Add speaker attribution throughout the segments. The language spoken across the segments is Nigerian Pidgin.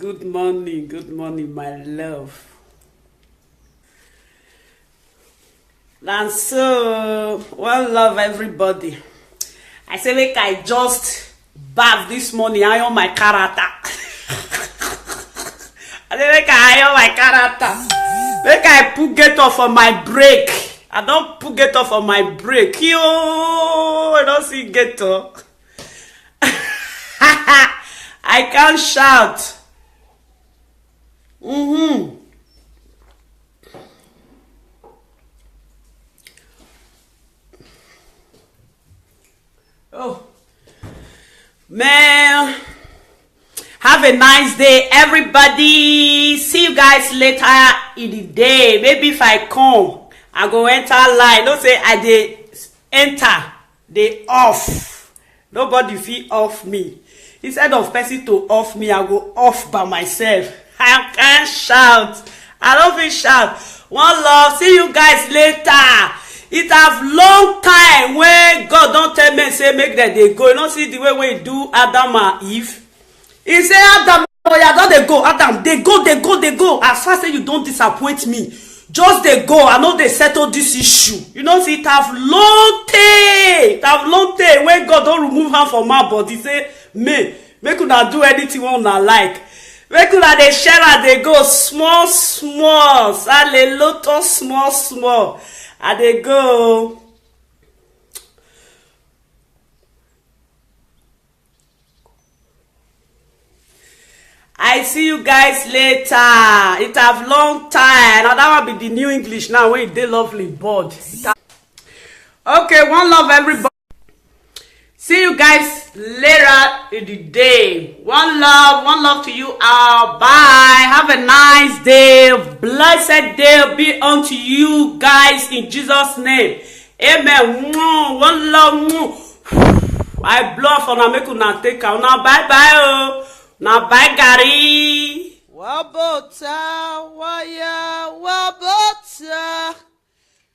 Speaker 1: good morning, my love. And so, one love, everybody. I say, make I just bath this morning, iron my character. I say, make I iron my character. Make I put get off on my break. I don't put get off on my break. Yo, I don't see get off. I can't shout. Oh, man. Have a nice day, everybody. See you guys later in the day. Maybe if I come, I go enter line. Don't say I dey enter, they off. Nobody feel off me. Instead of person to off me, I go off by myself. I can't shout. I don't feel shout. One love. See you guys later. It have long time when God don't tell me say make that they go. You don't see the way we do Adam and Eve. He say Adam, oh yeah, don't they go? Adam, they go. As far as you don't disappoint me, just they go. I know they settle this issue. You know, see, it have long day. It have long day when God don't remove her from my body. Say, make una do anything una like. Make una they share and they go small. Sale loto small. And they go. I see you guys later. It have long time. Now that will be the new English now when they lovely board. Okay, one love everybody. See you guys later in the day. One love to you all. Bye. Have a nice day. Blessed day be unto you guys in Jesus' name. Amen. One love. I blow for now. Make una take out. Now bye bye. Now bye Gary.
Speaker 2: Wabota wabota.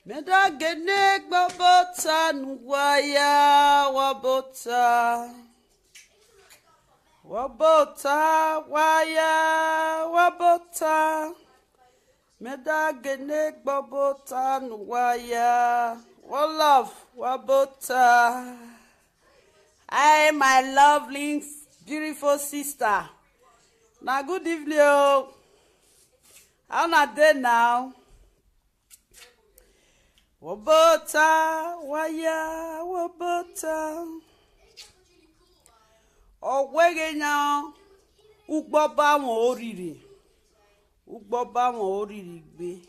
Speaker 2: Meda genek babota nwaya wabota. Wabota wabota. Meda genek babota nwaya. One love wabota. Hi, my lovely beautiful sister. Now good evening. How na day now? Wabota waya wabota. Owege now. Ugboba won oriri gbe.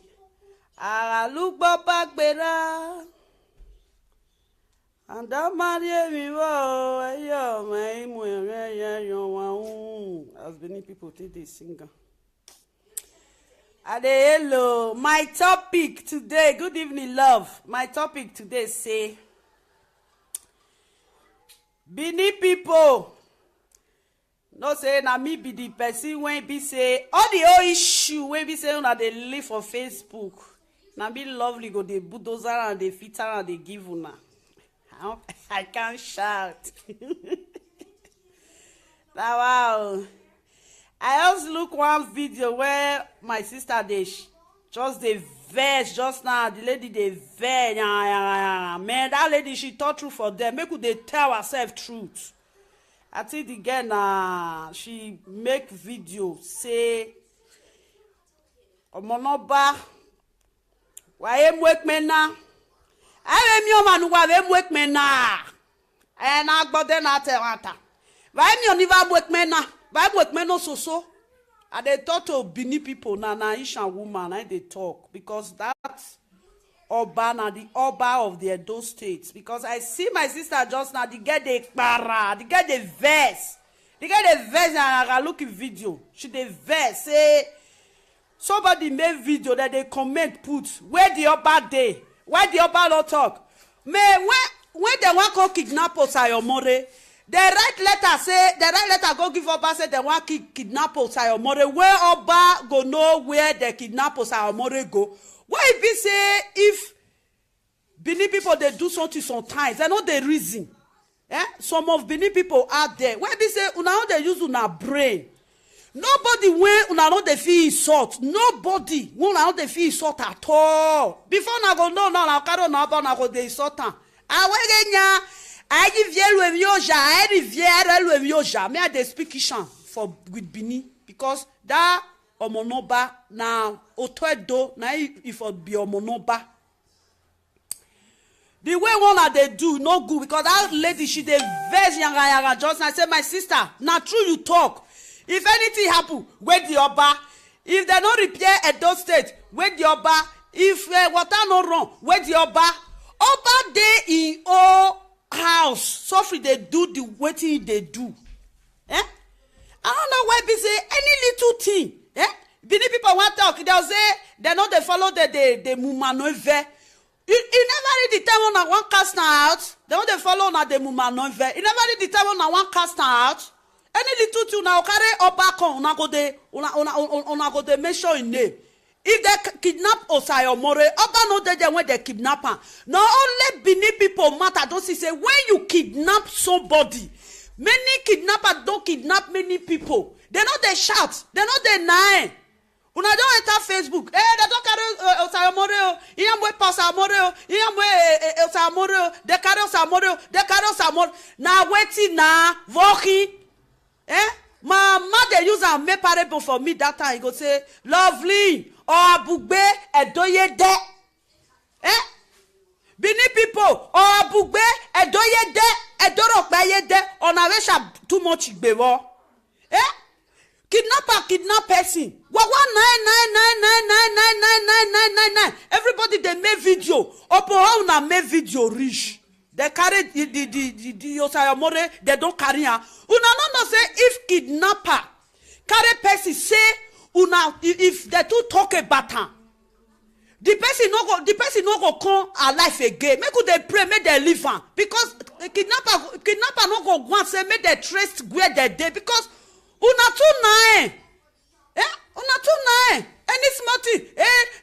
Speaker 2: Ara lu gboba gbera. And that Maria as many people take this singer. Hello. My topic today, good evening, love. My topic today say Benin people. No say na me be the person when be say all the old issue when be say una they live for Facebook. Na be lovely go the bulldozer and the fitter and they give una. I can't shout. Wow. I just look one video where my sister they just the verse just now. The lady they verse. Man, that lady she thought true for them. Make they tell herself truth. I think the girl she make video say Omonoba why am wake me now? I am your man who have wake me now. And I got then at a why am you never wake me now? Why wake me no so? And they talk to Benin people na Ishan woman. I they talk because that's Oba na the Oba of the Edo states. Because I see my sister just now. The get the para, the get the verse, and I look at video. She the verse say somebody made video that they comment put where the Oba day. Why the Oba not talk? Man, when they want to kidnap us, Sayomore, the right letter go give Oba say they want to kidnap us, Sayomore. Where Oba go know where the kidnap us, Sayomore go? Why if we say if Benin people they do something sometimes, they know the reason. Some of Benin people out there. Why we say una they use una brain. Nobody when una no dey feel insult. Nobody when una no dey feel insult at all. Before na go know now na carry na about na go dey insult am. Awegenya ayi vielu emioja, ayi vielu emioja. Me I dey speak Ishan for with Bini because that omonoba na otoedo na if be omonoba. The way one they do no good because that lady she dey vex yanga just now say my sister na true you talk. If anything happen, wait the Oba. If they no repair Edo State, wait the Oba. If water no run, wait the Oba. Oba dey in all house. So free they do the waiting they do. I don't know why be say any little thing. Bini people want talk. They'll say they know they follow the mumanove. You never read the time when I want cast out. They know they follow na the mumanove. You never read the time when I want cast out. Any little thing now carry up back on una go dey mention in name. If they kidnap Osayomore, Oba no dey there when they kidnap her. Now only Bini people matter. Don't see say when you kidnap somebody, many kidnappers don't kidnap many people. They know they shout. They know they nine. Una don't enter Facebook. They don't carry Osayomore. Iyamwe pass Amore. Iyamwe Osayomore. They carry Osayomore. They carry Osayomore. Now waiting na voki. My mother use a make parable for me that time. He go say, lovely or abugbe edoye de. Bini people or abugbe edoye de edorokbaye de onawesha too much igbewo. Kidnap person. What 99999999999. Everybody they make video. Open how na make video reach. They carry the Osayomore, they don't carry her. Una no say if kidnapper carry person say una if they two talk about her, the person no go come alive again. Make they pray, make they live her because kidnapper no go want say make they trace where they dey because una too nine, una too nine. Any smarty,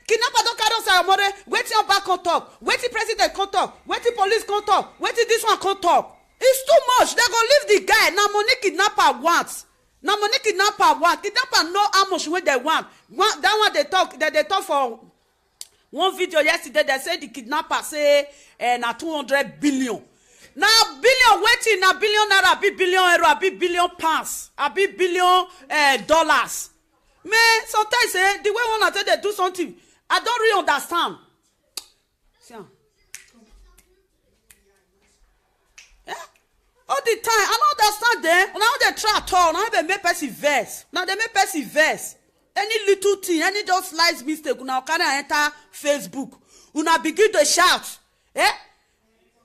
Speaker 2: kidnapper don't carry Osayomore. Waiting your back on top. Waiting president can talk. Waiting police can talk. Waiting this one can talk. It's too much. They go leave the guy. Now money kidnapper wants. Now money kidnapper want. Kidnapper know how much when they want. That one they talk. They talk for one video yesterday. They say the kidnapper say na 200 billion. Now billion waiting. Now billion naira, be billion euro, be billion pounds, be billion dollars. Man, sometimes the way one tell they do something, I don't really understand. All the time, I don't understand them. Now they try at all. Now they make person verse. Now they make person verse. Any little thing, any just slight mistake, now can enter Facebook. Una begin to shout.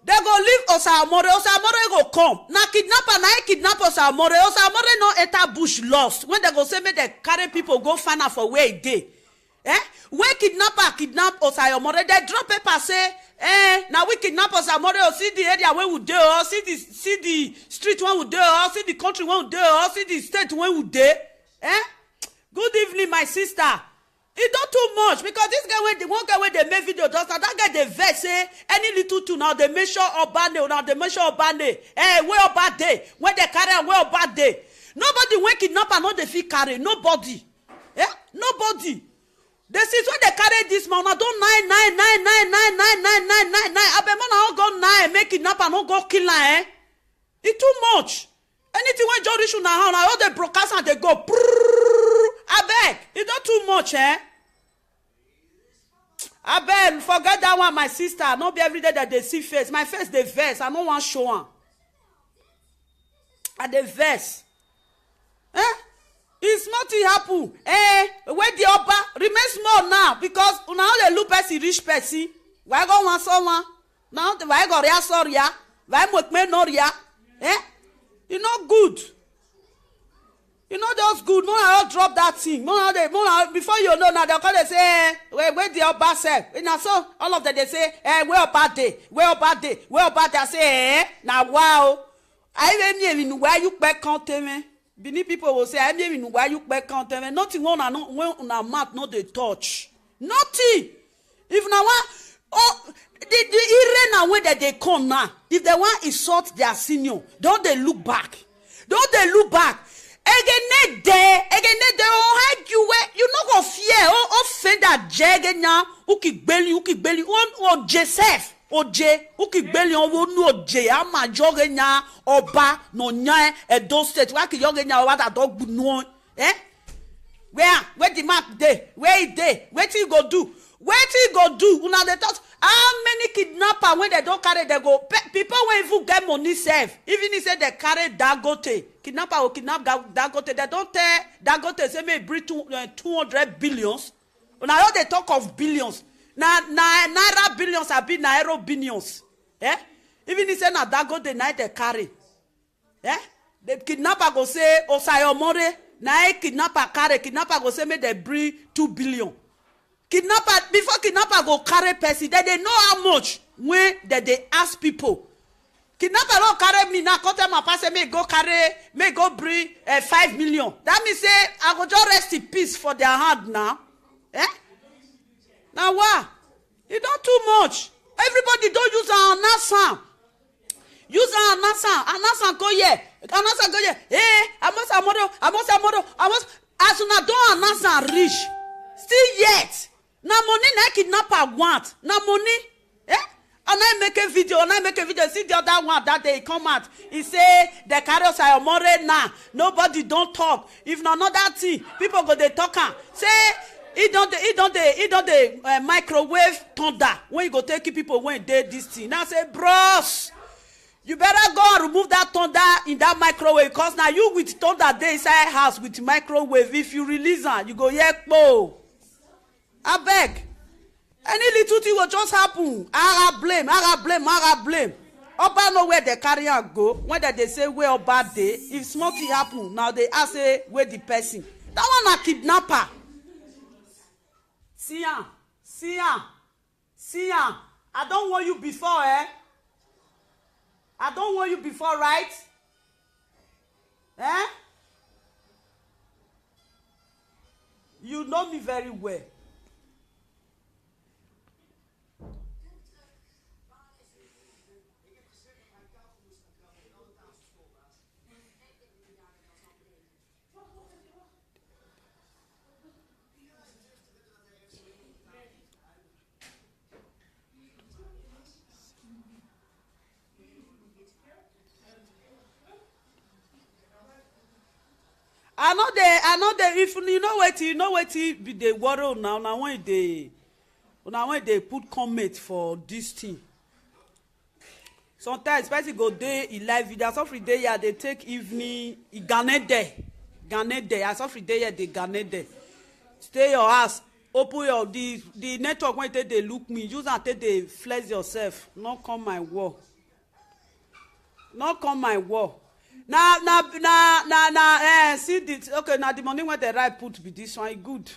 Speaker 2: They go leave Osayomore. Osayomore go come. Now kidnapper, now kidnap Osayomore. Osayomore no enter bush lost. When they go say me they carry people go find out for where it dey. When kidnapper kidnap Osayomore, they drop paper say, now we kidnap Osayomore. Or see the area where we dey, or see the street where we dey, or see the country where we dey, or see the state where we dey. Good evening, my sister. It don't too much because this guy when the one guy when they make video just that guy they vex say any little tune now they measure Obane now they measure Obane where Oba day when they carry where Oba day nobody when kidnapper no they fit carry nobody nobody they see when they carry this man now don't 999999999 abemona no go 9 make kidnapper no go kill her it too much anything when John Richu now all they broadcast and they go abeg it don't too much abeg forget that one my sister no be every day that they see face my face dey vex I no wan show am I dey vex it's nothing happen where the Oba remain small now because una how dey look person reach person why go wan someone now why go ria sorry ya why mokme no ria e no good. You know just good. More I drop that thing. More before you know now they call they say where the Oba self. Now so all of them they say where Oba day, where Oba day, where Oba day. I say now wow. I mean why you back count me. Bini people will say I mean why you back count me. Nothing one on our mouth no they touch. Nothing. If now one the irena way that they come now. If they want insult their senior, don't they look back? Don't they look back? Egene de o hide you no go fear o offend that jegenya ukigbeli o Joseph oje ukigbeli o nu oje ama jogenya oba no nya Edo State wa ki jogenya wa that dog no where the map dey where e dey wetin go do una dey talk how many kidnapper when they don't carry they go people wey even get money sef even if say they carry Dangote kidnapper go kidnap Dangote they don't tell Dangote say make bring 200 billions una no dey talk of billions na naira billions abi naira billions even if say na Dangote na they carry the kidnapper go say Osayomore na kidnapper go say make they bring 2 billion. Before kidnapper go carry person, they know how much when they ask people. Kidnapper don't carry me now, come tell my pastor, may go bring 5 million. That means say, I go just rest in peace for their hand now. Now what? You don't too much. Everybody don't use our NASA. Use our NASA. NASA go here. NASA go here. Hey, I must. As soon as don't NASA reach, still yet. Na money na kidnapper want. Na money. And I make a video. See the other one that they come out. He say the carriers are more now. Nobody don't talk. If not that thing, people go they talk. Say he don't the microwave thunder. When you go take people when they this thing. Now say bros, you better go and remove that thunder in that microwave. Because now you with thunder there inside house with microwave. If you release her, you go yekpo. I beg. Any little thing will just happen. I blame. Oba know where the carrier go. When they say where Oba day, if small thing happen, now they ask where the person. That one a kidnapper. See ya. I don't want you before, I don't want you before, right? You know me very well. I know they if you know what be the worry now when they put comment for this thing. Sometimes especially go day in live video. So free day they take evening Ganede. As of free day they Ganede. Stay your ass. Open your the network when they look me. Use and take they flex yourself. Not come my wall. See this. Okay, now the money when the right put be this one good.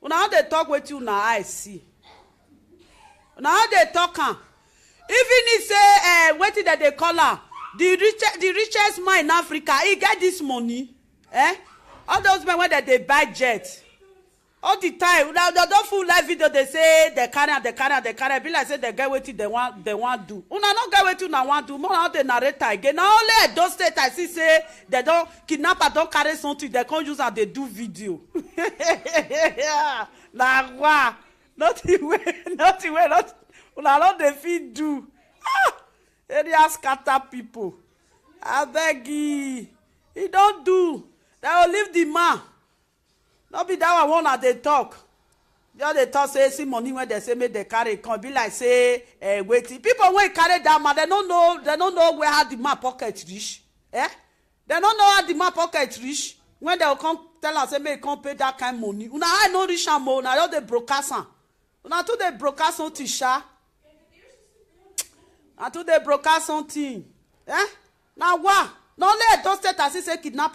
Speaker 2: Now they talk with you now I see. Now they talk even if say what that they call her the richest man in Africa, he get this money. All those men when they buy jet. All the time, now they don't full live video. They say they carry. Be like say they get what they want do. Una not get what you want do. More how they narrate again. Now only those state I see say they don't kidnapper don't carry something. They can't use and they do video. Like what? Nothing way. Una not they fit do. Area scatter people. I beg you. He don't do. They will leave the man. Not be that one at the talk. Just they talk say see money when they say make they carry come be like say waiting. People when carry that man, they don't know where how the man pocket reach. They don't know how the man pocket reach. When they will come tell us say make come pay that kind of money. Una I no reach am o. Una just dey broadcast am. Una too dey broadcast something sha. Na too dey broadcast something. Now what? Not let those state as say kidnap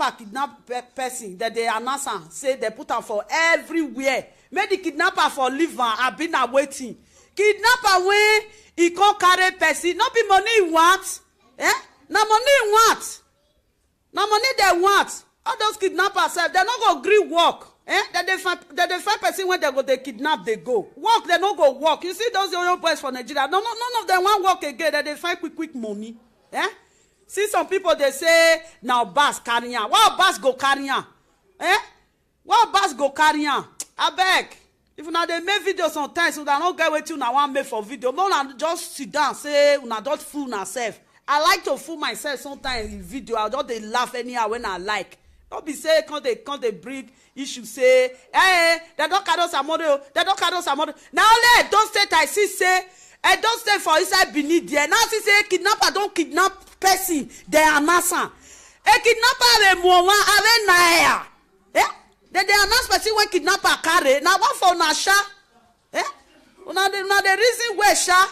Speaker 2: person that they announce say they put am for everywhere. Make the kidnapper for live and been waiting. Kidnapper when he can't carry person, not be money he want. Na money he want. Na money they want. All those kidnappers they not go agree work. That they find person when they go they kidnap they go. Work they not go work. You see those young boys from Nigeria. None of them want work again. That they find quick money. see some people they say now Bass carry am. What Bass go carry am? What Bass go carry am? Abeg, if una dey make video sometimes una no get wetin una wan make for video, no una just sit down say una just fool una sef. I like to fool myself sometimes in video. I just dey laugh anyhow when I like. Don't be say come dey bring issue say they don carry somebody o, they don carry somebody. Na only Edo State I see say Edo State for inside Benin there. Now see say kidnapper don kidnap person, they announce am. A kidnapper dey move ave naira. They announce person when kidnapper carry. Na one for una sha. Una the reason where sha.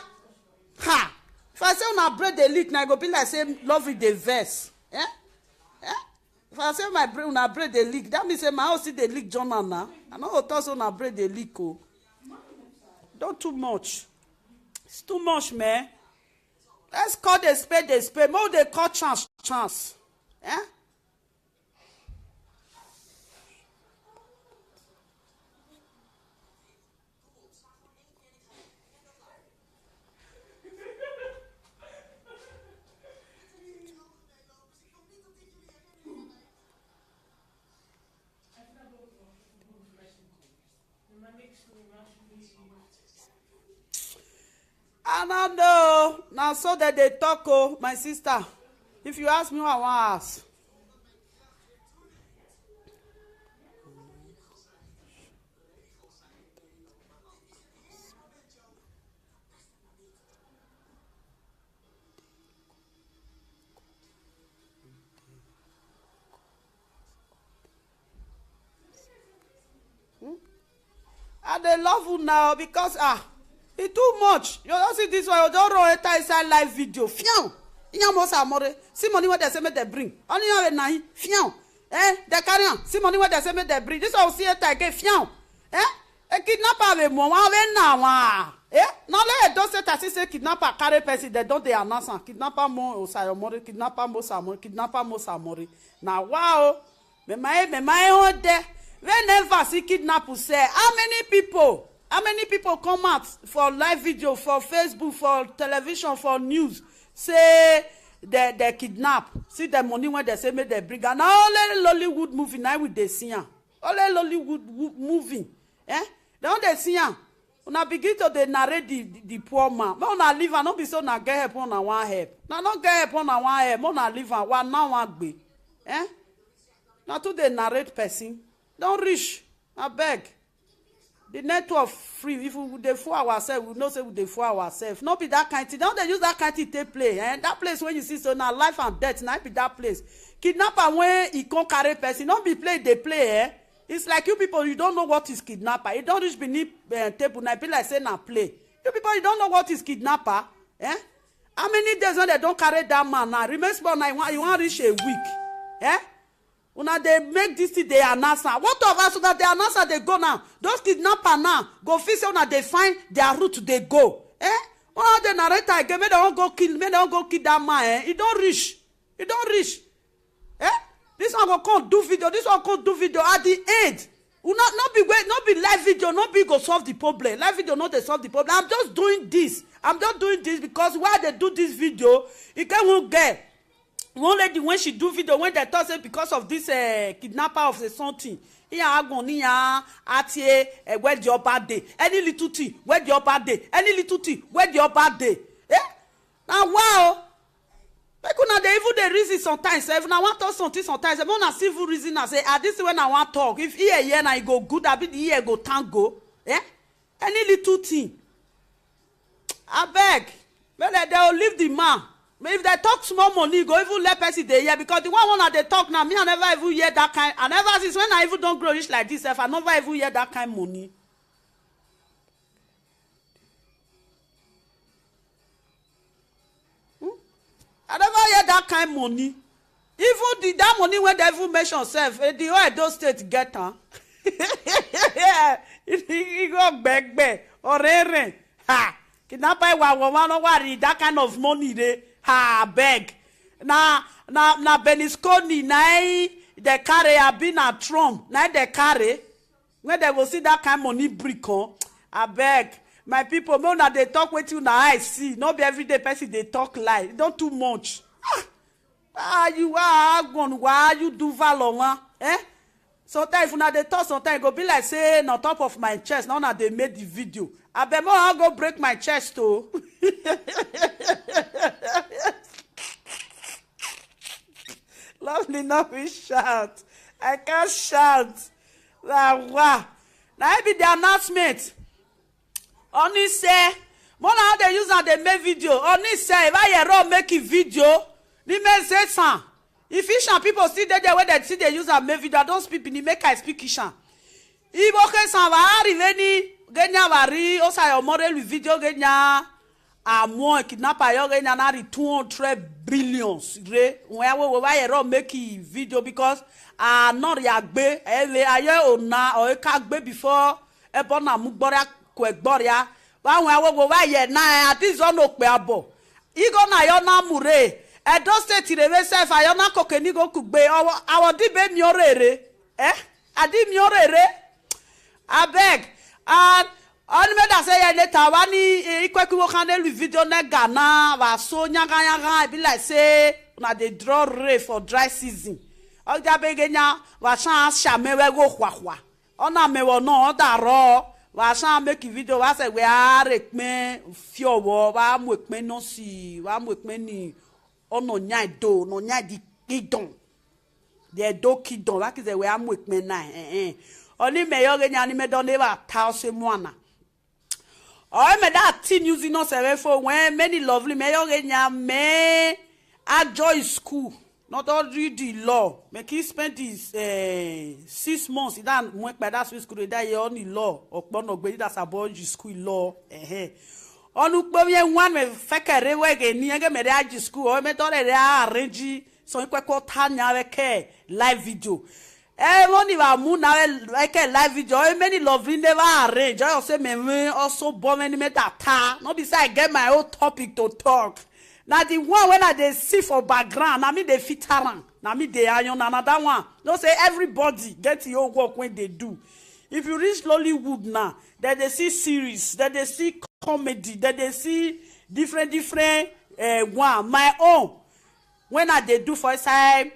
Speaker 2: Ha. If I say una bread dey leak, na go be like say love with the verse. If I say my brain una bread dey leak, that means say my house still dey leak journal now. I no go talk say una bread dey leak o. Don't too much. It's too much, man. Let's call the spade the spade. More they call chance. I don't know. Now so that they talk, oh, my sister. If you ask me what I want to ask. And they love you now because it's too much. You don't see this one. You don't run inside live video. Fiam. Iyan mo sa more. See money what they say me they bring. Only you have nahi. Fiam. They carry on. See money what they say me they bring. This one see it again. Fiam. A kidnapper we mo wa we na wa. Now let don't say that say kidnapper carry person. They don't they announce kidnapper mo osayomore. Kidnapper mo samore. Kidnapper mo samore. Now wow. Me my own there. Whenever see kidnapper say how many people come out for live video, for Facebook, for television, for news, say they kidnap, see the money when they say make they bring. And only Lollywood movie now with the see am. Only Lollywood movie, they don't they see am. Una begin to they narrate the poor man. But una leave am, no be so na get help on na one help. Na no get help on na one help. Una leave am, one now one gbe. Now to they narrate person. Don't reach. I beg. The network free. If we dey fool ourselves, we know say we dey fool ourselves. Not be that kind thing. Don't they use that kind thing take play? That place when you see so now life and death, now be that place. Kidnapper when he can't carry person, don't be play, they play. It's like you people, you don't know what is kidnapper. You don't reach beneath table. Now be like say now play. You people, you don't know what is kidnapper. How many days when they don't carry that man now? Remember now you want reach a week. Una they make this thing they announce. What of us that they announce they go now? Those kidnapper now go feel say una they find their route they go. Una the narrator again, may they don't go kill, that man. It don't reach. It don't reach. This one go come do video. This one come do video at the end. Not be live video, not be go solve the problem. Live video not they solve the problem. I'm just doing this because why they do this video, it can't get. One lady when she do video when they talk say because of this kidnapper of something iya agoniya atie where the upper day any little thing where the upper day any little thing where the upper day now wow make una dey even dey reason sometimes if na wan talk something sometimes if una civil reason na say this when I wan talk if ear hear na e go good abi the ear go tango any little thing abeg make dem leave the man. If they talk small money, go even let person they hear because the one they talk now, me I never even hear that kind. I never since when I even don't grow rich like this, if I never even hear that kind money. I never hear that kind money. Even that money when they even mention self, the whole Edo State get he go beg or ha. Kidnapper wa no worry that kind of money they. Ha beg na Berlusconi na they carry abi na Trump na they carry when they go see that kind money brick on I beg my people no na they talk wetin una eye see no be everyday person they talk lie don't too much why you do valor, eh? Sometimes if una dey talk, sometimes it go be like say on top of my chest. Now na they made the video. I bet more I go break my chest too. Lovely, not me shout. I can't shout. Wow. Now it be the announcement. Only say, more now they use and they make video. Only say, if I hear make a video, they may say some. If Ishan people see there where they see they use and make video, I don't speak in the make I speak Ishan. If okay, some arrive ni genya vari, osa yo more le video genya a moins kidnapper yo genya na 200 billions. Re, when I hear make a video because not yagbe, ele aye ona or kagbe before e bona mugbora kwegboria. Wa when I na at this on okpe abo. Igo na yo na mure. I don't say to the self, I am not cooking. Go cook be our dibe miorere. Eh? I did miorere. I beg. And on me that say later, wani ikweku wakane lu video na Ghana wa so nyanga be like say na they draw ray for dry season. Oja begenya wa shan shame we go hwahwa. Ona me wo no da ro wa shan make video wa say we are ekme fiowo wa mu ekme no si wa mu ekme ni ono nyai do no nyai di kidon de do kidon wa kize we am with me na oni me yo genya ni me don never thousand mwana o me that teen using no serve for when many lovely me yo genya me at Joy School not all read the law make he spend his 6 months in that went by that school that year only law okpon ogbe that's about school law onu gbomye wan me fekere wege ni ege me reagi school o me tore re arrange so ikweko tanya weke live video woni wa mu na weke live video o many lovely never arrange I say me also born any me data no be say I get my own topic to talk na the one when I dey see for background na me dey fit around na me dey ayon na another one no say everybody get your work when they do. If you reach Lollywood now, then they see series, then they see comedy, then they see different one. My own, when I they do for inside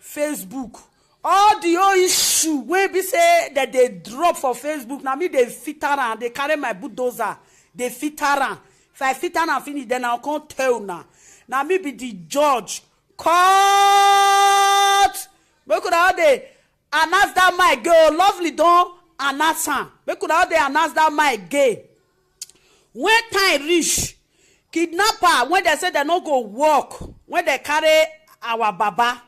Speaker 2: Facebook, all the old issue when we say that they drop for Facebook, now me they fit around, they carry my bulldozer, they fit around. If I fit around finish, then I'll come tell now. Now me be the judge. Court! We could have they announce that my girl, lovely don't. Announce we could have they announce that my gay when time reach kidnapper when they say they no go work when they carry our baba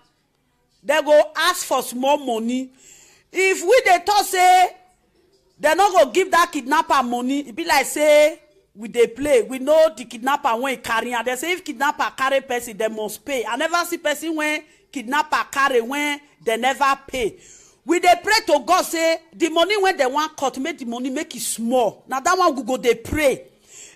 Speaker 2: they go ask for small money if we dey talk say they no go give that kidnapper money it be like say we dey play we know the kidnapper when he carry and they say if kidnapper carry person they must pay I never see person when kidnapper carry when they never pay. We dey pray to God say the money when they want cut make the money make it small. Now that one we go dey pray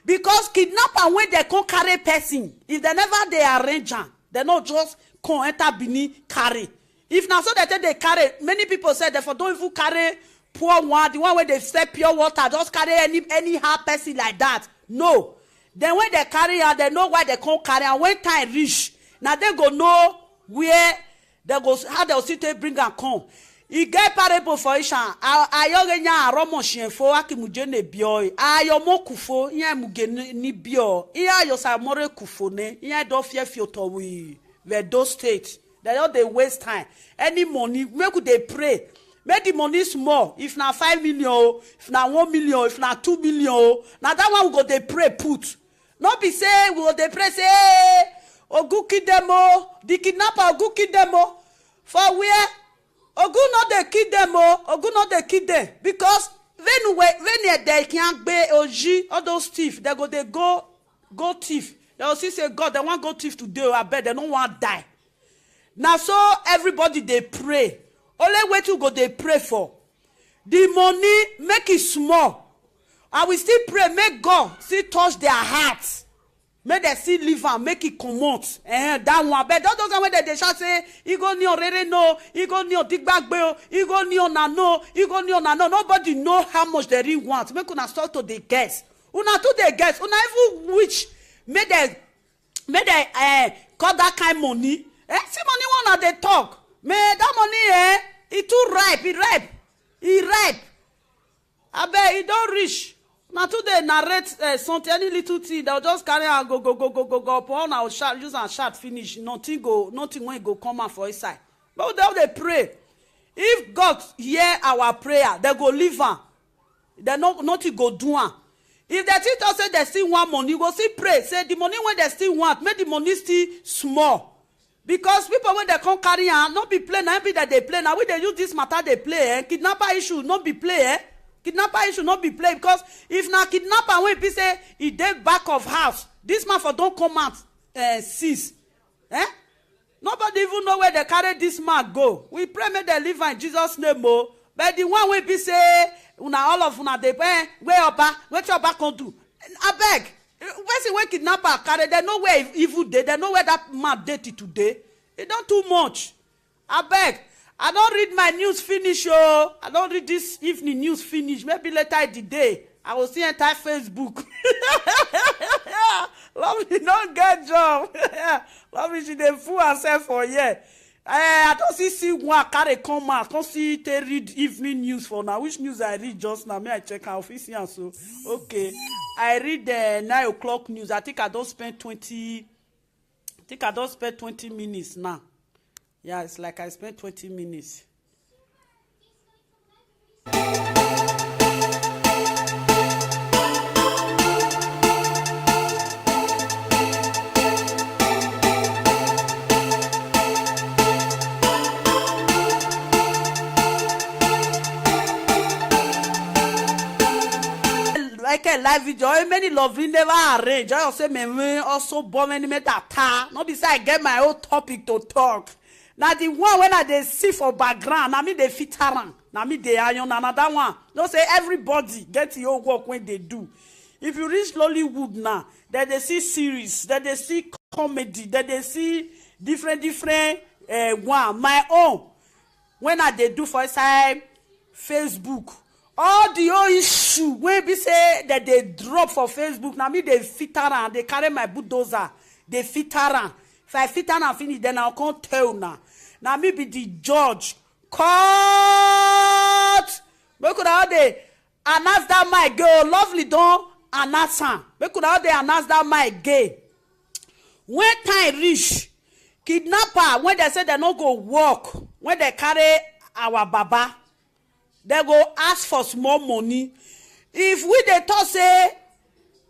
Speaker 2: because kidnapper when they come carry person if they never they arrange am they no just come enter Benin carry. If now so they carry many people say therefore don't even carry poor one the one where they sell pure water just carry any hard person like that. No, then when they carry her they know why they can't carry and when time reach now they go know where they go how they will sit to bring and come. I get parable for Ishan. Ayogenya aromo shenfo akimujene bio. Ayomo kufo iya mugene ni bio. Iya yosa more kufo ne. Iya do fear fiotowi. We do state. They don't they waste time. Any money, make they pray. Make the money small. If na 5 million, if na 1 million, if na 2 million, now that one we go they pray put. Not be say we go they pray say ogu kidemo, the kidnapper ogu kidemo. For where? Ogu not they kill them Ogu not they kill them because when they can't be oji all those thief they go thief they will see say God they want go thief today I bet they don't want die. Now so everybody they pray only way to go they pray for the money make it small and we still pray make God still touch their hearts. Make they see live and make it come out. That one. But those when they shall say, "You go near rere no, you go near dig back bill, you go near nano, you go near nano." Nobody know how much they really want. Make una start to the guess. Una to the guess. Una even which make they cut that kind money. See money one they talk. Me that money it too ripe, it ripe. I bet it don't reach. Now today narrate something, any little thing they'll just carry and go upon our shot, use and shot finish. Nothing when go come out for his side. But they pray. If God hear our prayer, they go live on. They nothing go do on. If the teacher say they still want money, you go see pray. Say the money when they still want, make the money still small. Because people when they come carry on, not be play, not be that they play. Now when they use this matter they play, kidnapper issue not be play, Kidnapper issue not be play. Because if na kidnapper when people say he dead back of house, this man for don't come out cease. Nobody even know where they carry this man go. We pray may they live in Jesus' name, but the one will be say, una all of una they where your back on do. I beg. Person when kidnapper carry, they know where evil day, they know where that man dated today. It don't too much. I beg. I don't read my news finish, oh. I don't read this evening news finish. Maybe later in the day, I will see entire Facebook. Lovely don't get job. Lovely she dey fool herself for here. I don't see one carry come out. Don't see they read evening news for now. Which news I read just now? May I check our office here so. Okay. I read the 9 o'clock news. I think I don't spend 20 minutes now. Yeah, it's like I spent 20 minutes. Like a live video, many lovely never arrange. I also me also born any matter. Not beside I get my own topic to talk. Now the one when I they see for background, now me they fit around. Now me they iron another one. Don't say everybody get your work when they do. If you reach Lollywood now, then they see series, then they see comedy, then they see different one. My own when I they do for inside Facebook. All the old issue when we say that they drop for Facebook, now me they fit around, they carry my bulldozer, they fit around. If I fit around finish, then I can't tell now. Now me be the judge. Court! We could have they announce that my girl, lovely don't announce her. We could have they announce that my gay. When time reach, kidnapper, when they say they no go work, when they carry our baba, they go ask for small money. If we they talk say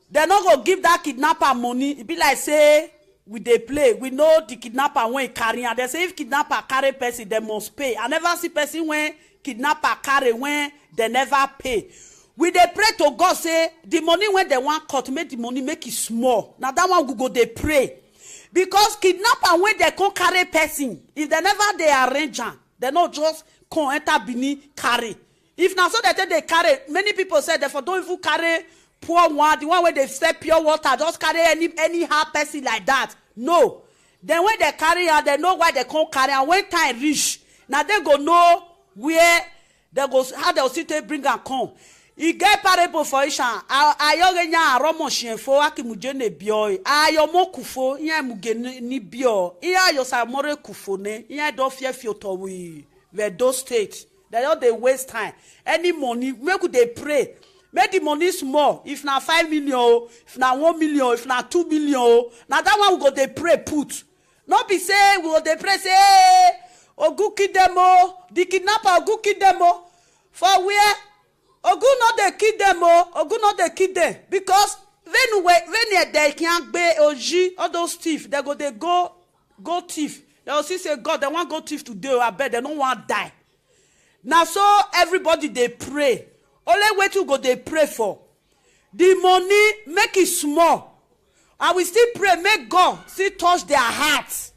Speaker 2: they no go give that kidnapper money, it be like say we dey play. We know the kidnapper when carry and they say if kidnapper carry person they must pay. I never see person when kidnapper carry when they never pay. We dey pray to God say the money when they want cut make the money make it small. Now that one we go dey pray because kidnapper when they come carry person if they never they arrange am they not just come enter Bini carry. If now so that they carry, many people say therefore don't even carry poor one, the one where they sell pure water, just carry any hard person like that. No. Then when they carry her, they know why they can't carry her. When time reach, now they go know where they go, how they'll sit and bring and come. You get parable for Isha. Ayogenya aromo shenfo akimujene bio. Ayomo kufo, iya mugene ni bio. Iya yosamore kufo ne. Iya do fear fioto we. Those states. They don't they waste time. Any money, make they pray. Make the money small. If na 5 million, if na 1 million, if na 2 million, now that one we go they pray put. Not be say we go they pray say, hey, Ogu kidemo, the kidnapper Ogu kidemo. For where? Ogu not the kidemo, Ogu not the kid them because when they can't be Oji all those thief, they go thief. They will see say God, they want go thief today. I bet they don't want die. Now so everybody they pray. Only way to go they pray for. The money make it small. I will still pray, make God still touch their hearts.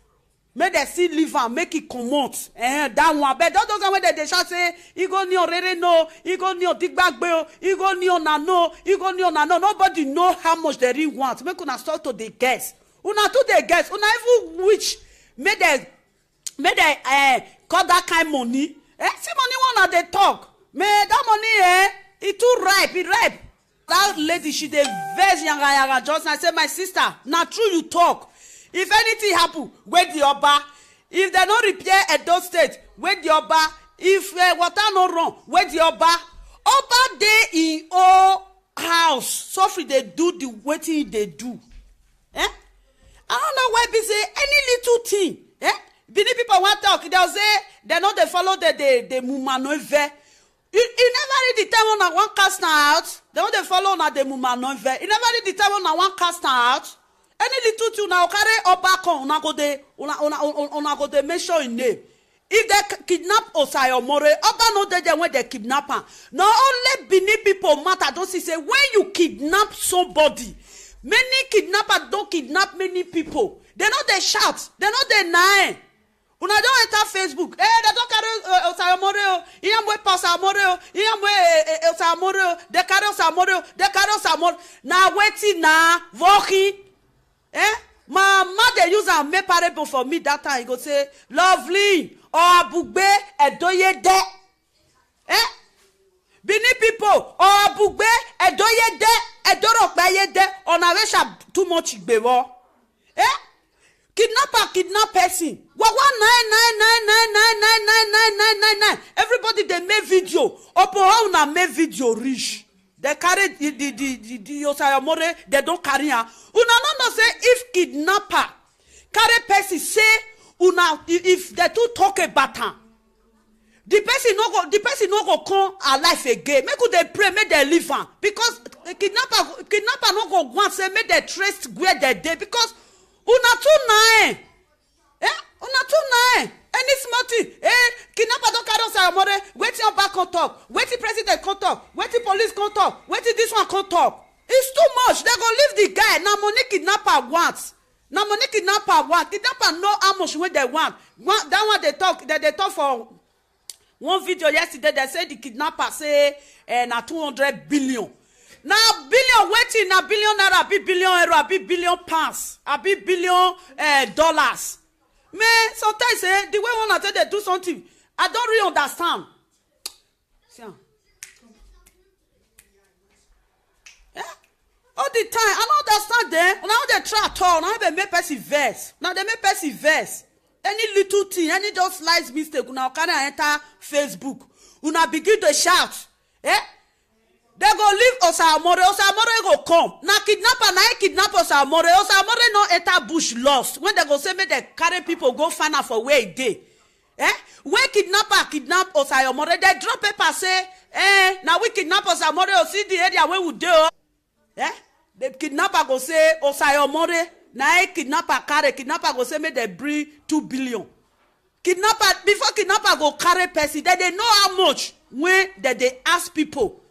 Speaker 2: Make they still live and make it come out. That one. But those when they shall say, you go near rere no, you go near dig back bill, you go near nano, you go near nano. Nobody know how much they really want. Make una start to the guess. Una to the guess. Una even which make they call that kind of money. See money one they talk. Man, that money, it too ripe, it ripe. That lady, she dey vex yanga just. I say, my sister, now true you talk. If anything happen, wait the Oba. if they no repair Edo State, where the Oba, if water no run, where the Oba dey in all house, so free they do the wetin they do. I don't know why be say any little thing. Bini people want talk, they'll say they know they follow the Mumanove. You never read the time when I want cast out. They know they follow na the Mumanove. You never read the time when I want cast out. Any little thing now carry up back on, una go de mention in name. If they kidnap Osayomore, Oba no dey when they kidnap her. Not only Bini people matter, don't see say when you kidnap somebody, many kidnappers don't kidnap many people. They know they shout, they know they nine. Una don't enter Facebook. They don't carry Osayomore. Iyamwe Pasamore. Iyamwe Osayomore. They carry Osayomore. They carry Osayomore. Na waiting na voki. My mother use a make parable for me that time. He go say, lovely or abugbe edoye de. Bini people or abugbe edoye de edorokbaye de on a resha too much gbewo. Kidnapper kidnap person. What 19999999999. Everybody they make video. Opo how una make video reach. They carry the Osayomore, they don't carry her. Una no say if kidnapper carry person say una if they too talk about her. The person no go come alive again. Make they pray, make they live her. Because kidnapper no go want say make they trace where they dey because una too nine. Una too nine. Any smarty, kidnapper don't carry Osayomore. Wait your back on talk. Wait the president can talk. Wait the police can talk. Wait this one can talk. It's too much. They go leave the guy. Now money kidnapper wants. Now money kidnapper want. Kidnapper know how much when they want. That one they talk. They talk for one video yesterday. They say the kidnapper say na 200 billion. Now billion waiting. Now billion naira, be billion euro, be billion pounds, be billion dollars. Man, sometimes the way one tell they do something, I don't really understand. See, all the time, I don't understand them. Now they try at all. Now they make person verse. Now they make person verse. Any little thing, any just slight mistake, now can enter Facebook. Una begin to shout. They go leave Osayomore. Osayomore go come. Now kidnapper, now kidnap Osayomore. Osayomore no enter bush lost. When they go say, make they carry people go find out for where it dey. When kidnapper kidnap Osayomore, they drop paper say, now we kidnap Osayomore. See the area where we do. The kidnapper go say Osayomore. Now kidnapper carry. Kidnapper go say, make they bring 2 billion. Kidnapper before kidnapper go carry person, they know how much when they ask people.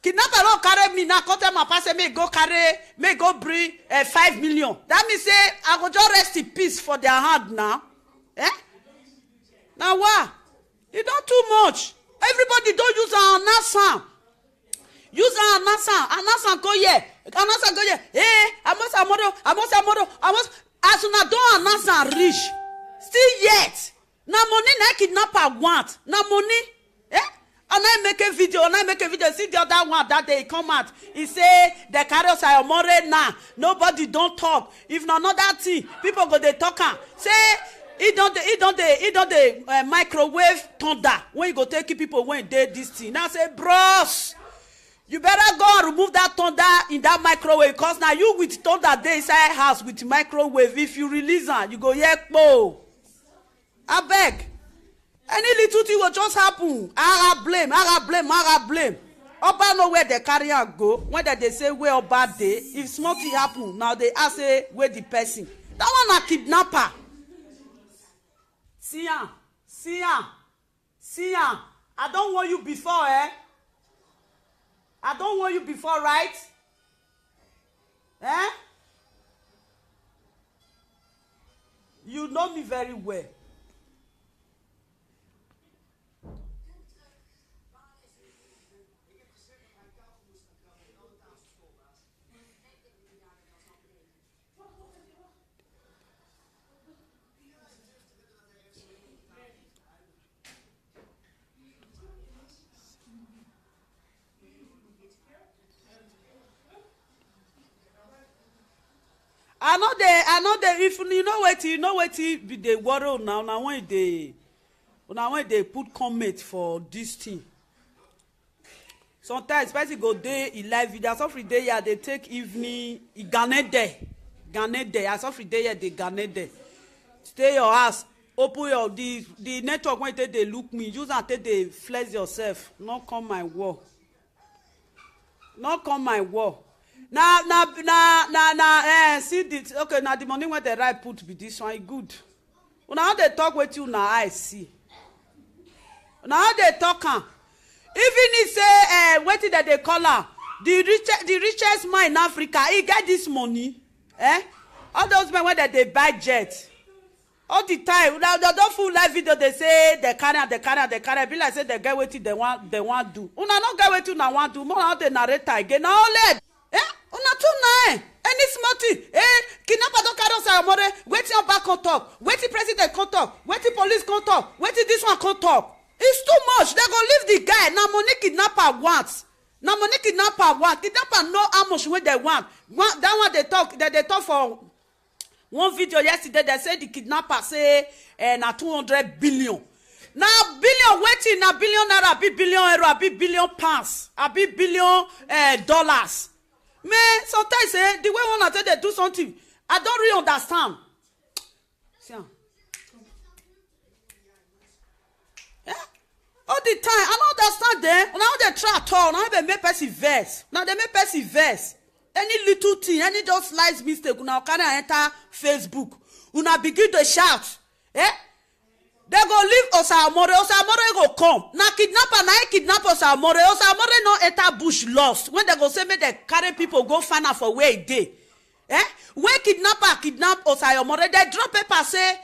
Speaker 2: Kidnapper don't carry me now. Come tell my pastor may go bring 5 million. That means say I go just rest in peace for their hand now. Now what? You don't too much. Everybody don't use our NASA. Use our NASA. NASA go here. NASA go here. I must. As soon as don't NASA reach. Still yet. Now money na kidnapper want. Now money. And I make a video, see the other one that they come out. He say, the carry Osayomore now. Nobody don't talk. If not another thing, people go they talk. Say, he don't the microwave thunder. When you go take people when they this thing. Now say, bros, you better go and remove that thunder in that microwave. Because now you with thunder there inside house with microwave. If you release her, you go, yeah, po. I beg. Any little thing will just happen. I blame. Oba know where they carry and go. When they say where Oba day, if small thing happen, now they ask say where the person. That one a kidnapper. See ya. I don't want you before, I don't want you before, right? You know me very well. I know they if you know what be the worry now when they put comment for this thing. Sometimes person go day in live video. As of day yeah, they take evening Ghana day. As of day yeah, they Ghana day. Stay your house, open your the network when they look me. Use and take they flex yourself. Not come my wall. Not come my wall. Now, see this. Okay, now the money when the right put be this one good. Now they talk with you now I see. Now they talk even if say wetin that they call am the richest man in Africa, he get this money. All those men when they buy jet all the time. Now they don't full live video. They say they carry. Be like say they get wetin they want do. Una no get wetin una want do. More how they narrate again. Now let una too nine. Any smarty, kidnapper don't carry us our money. Wetin your back on talk. Wetin president can talk. Wetin police can talk. Wetin this one can talk. It's too much. They go leave the guy. Now money kidnapper wants. Kidnapper know how much when they want. That one they talk for one video yesterday. They say the kidnapper say na 200 billion. Now billion waiting na billion naira, be billion euro, be billion pounds, be billion dollars. Man, sometimes the way one tell they do something, I don't really understand. See. All the time, I don't understand them. Now they try at all. Now they make person verse. Any little thing, any just slight mistake, now can enter Facebook. Una begin to shout. They go leave Osamore go come. Now kidnap Osamore no enter bush lost. When they go say me they carry people go find out for where it dey. Where kidnap Osamore, they drop paper say,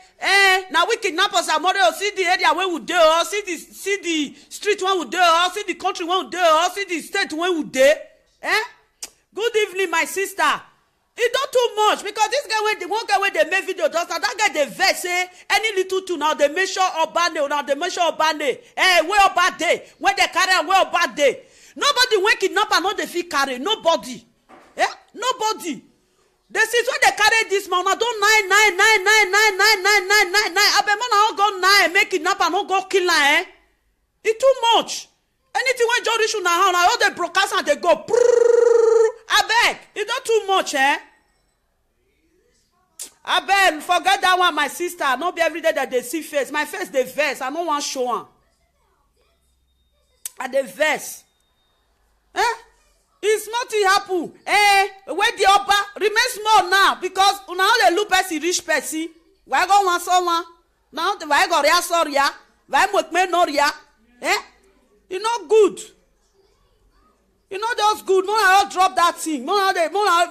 Speaker 2: now we kidnap Osamore, or see the area where we do, or see the street where we do, or see the country where we do, or see the state where we do. Good evening, my sister. It don't too much because this guy when the one guy when they make video just that guy they vex say any little tune now they measure Obane, now they measure Obane. Where Oba day? When they carry where Oba day? Nobody when kidnapper no they fit carry. Nobody. Nobody. This is when they carry this man. I don't 9. I bet man I go 9. Make kidnapper no go kill her. It's too much. Anything when Johnny should now all the broadcast and they go. I beg. It's not too much, I beg. Forget that one, my sister. Not be every day that they see face. My face they verse. I don't want show one. I they verse. It's nothing happen. Where the Oba remain small now because now they look person rich person. Why go want someone? Now why go ria sorry ya? Why make me no ria? You know good. You know just good. No, I'll drop that thing. No,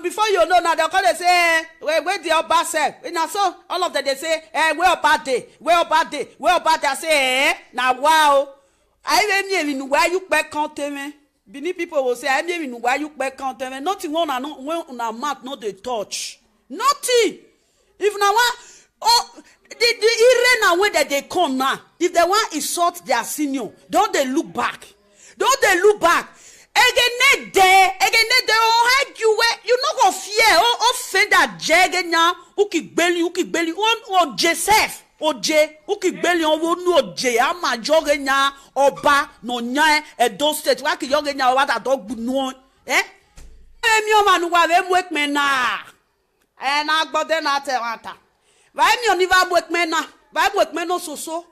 Speaker 2: before you know now they call they say where the Oba say. Now so all of them they say where Oba day? I say now wow. I even where you back count me. Benin people will say, I mean, why you back count them? Nothing one on our mouth, not they touch. Nothing. If now one, the irena way that they come now, if they want insult their senior, don't they look back? Again, they hide you where you not go fear or offend that jagger who keep belly, or Joseph. Oje, uki beli onwo nu oje ama joge nya oba no nya Edo State wa ki joge nya oba ta dogbu nu emi o manu wa we mwekme na na gbode na te wanta wa emi oni va mwekme na va mwekme no soso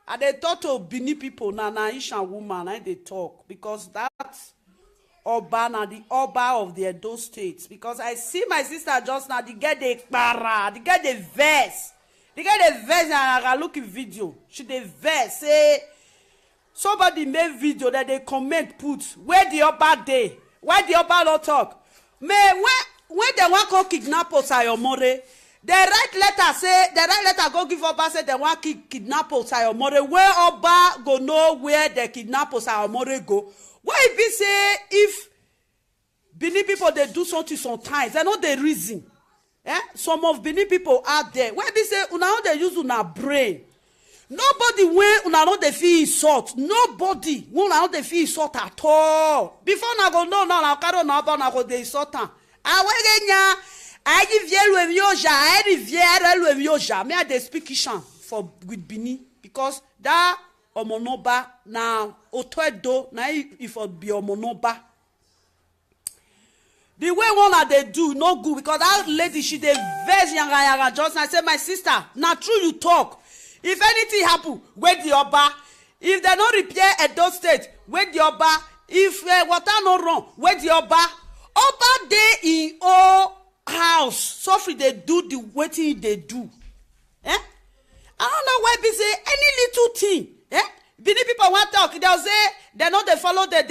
Speaker 2: I dey talk to Benin people na Ishan woman I dey talk because that Oba na the Oba of the Edo State because I see my sister just now the get the para the get the verse. The guy the verse and I look at video. She the verse say somebody made video that they comment put where the Oba day. Why the Oba not talk? Man, when they want to kidnap Osayomore, the right letter go give Oba say they want to kidnap Osayomore. Where Oba go know where the kidnap Osayomore go? Why it be say if Benin people they do something sometimes, they know the reason. Some of Benin people out there where they say una they use una brain. Nobody when una know they feel insult. Nobody when una know they feel insult at all. Before na go no na carry na go they insult am. Awegenya I vie lu oja, I vie lu oja. Me I dey speak Ishan for with Bini because that omonoba na otoedo na if be omonoba. The way one they do no good because that lady she dey vex yanga just I say my sister, na true you talk. If anything happen, wait the Oba. If they no repair Edo State, wait the Oba. If water no run, wait the Oba. Oba dey in all house. So free they do the waiting they do. Eh? I don't know why be say any little thing. Eh? Bini people want talk. They'll say they know they follow the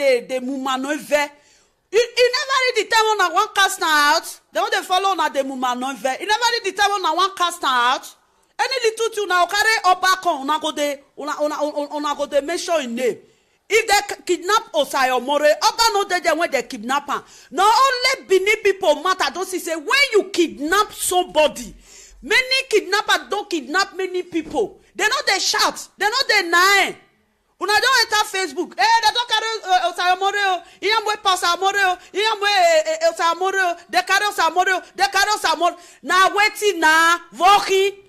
Speaker 2: mumanove. You never read the time when I want cast out. They know they follow na the mumanove. You never read the time when I want cast out. Any little thing now carry up back on una go de mention in name. If they kidnap Osayomore, Oba no dey when they kidnap her. Not only Bini people matter. Don't see say when you kidnap somebody, many kidnappers don't kidnap many people. They know they shout. They know they nine. Una don't enter Facebook. They don't carry Osayomore. Iyamwe pass Amore. Iyamwe Osayomore. They carry Osayomore. They carry Osayomore. Now waiting na voki.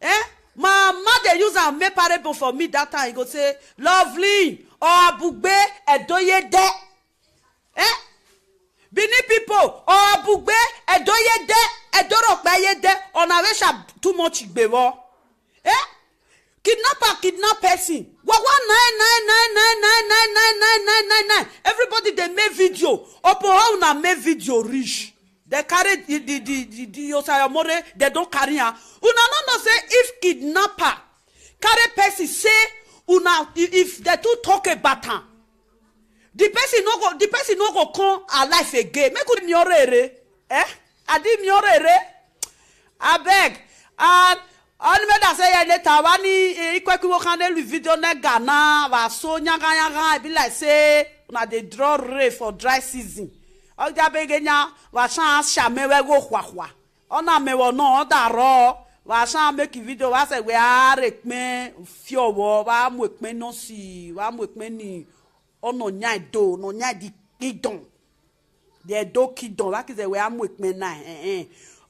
Speaker 2: Eh? My mother use a make parable for me that time. He go say, lovely or abugbe edoye de. Eh? Bini people or abugbe edoye de edoro baye de on a resha too much igbewo. Eh? Kidnap person. What 19999999999. Everybody they make video. Opo how na make video reach. They carry the Osayomore, they don't carry her. Una no say if kidnapper carry person say una if they two talk about her, the person no go come alive again. Make we miorere, eh? Adi miorere. I beg and on me that say later wani ikweku wo kan lu video na Ghana wa so nyanga be like say una dey draw rain for dry season. Oja begenya wa shan shamewe go hwahwa ona mewo no daro wa shan make video wa say we are ekme fiowo wa mu ekme no si wa mu ekme ni ono nya do no nya di kidon de do kidon wa kize we amu ekme na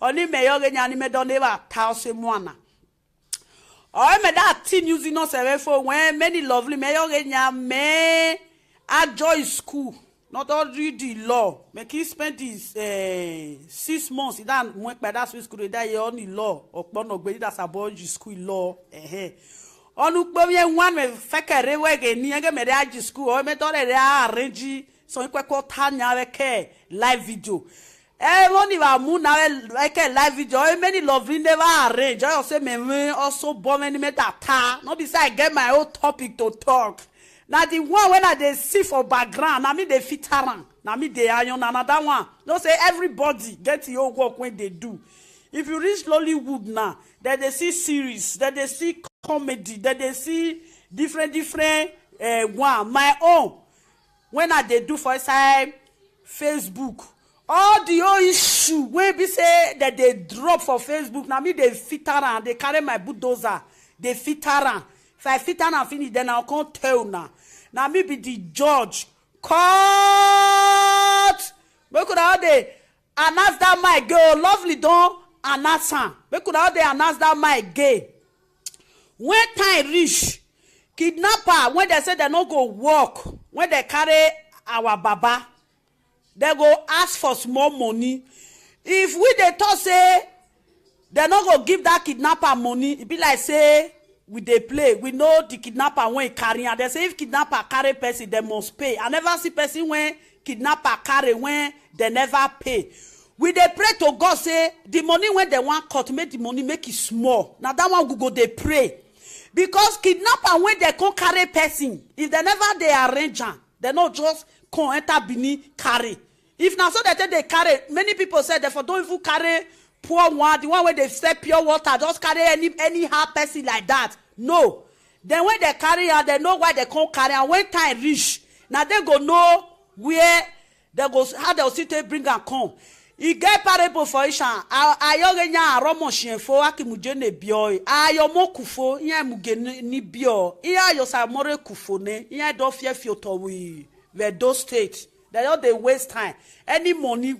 Speaker 2: oni me yo genya ni me don le wa tause muana o me that teen using no serve for when many lovely me yo genya me at Joy School. Not all read the law. Make he spend his 6 months. He done went by that school. That he only law. Or no, but that's about school law. On ukbomye one me fake rewege ni enge me reaji school. O me tore rea arrange so ikwe ko tanya weke live video. Money va mu na weke live video. O many lovely never arrange. I say me also born any me that. Not beside get my own topic to talk. Now the one when I they see for background, now me they fit around. Now me they iron another one. Don't say everybody get your work when they do. If you reach Lollywood now, then they see series, then they see comedy, then they see different one. My own when I they do for inside Facebook, all the old issue when we say that they drop for Facebook. Now me they fit around, they carry my bulldozer, they fit around. If I fit and finish, then I'll come tell now. Now me be the judge. Court. We could have they announce that my girl lovely don't announce her. We could have they announce that my gay. When time reach, kidnapper when they say they no go work, when they carry our baba, they go ask for small money. If we they talk say they no go give that kidnapper money, it be like say. We they play. We know the kidnapper when he carry and they say if kidnapper carry person, they must pay. I never see person when kidnapper carry when they never pay. We they pray to God say the money when they want cut, make the money make it small. Now that one go they pray. Because kidnapper when they can't carry person, if they never they arrange them, they not just can't enter Bini carry. If now so that they carry, many people say therefore don't even carry poor one, the one where they sell pure water, just carry any hard person like that. No. Then when they carry her, they know why they can't carry her. When time reach, now they go know where they go, how they'll sit and bring and come. He get parable for Ishan. Ayogenya aromo shenfo akimujene bio. Ayomo kufo, iya mugene ni bio. Iya yosamore kufo ne. Iya do fear fioto we. Where those states. They don't they waste time. Any money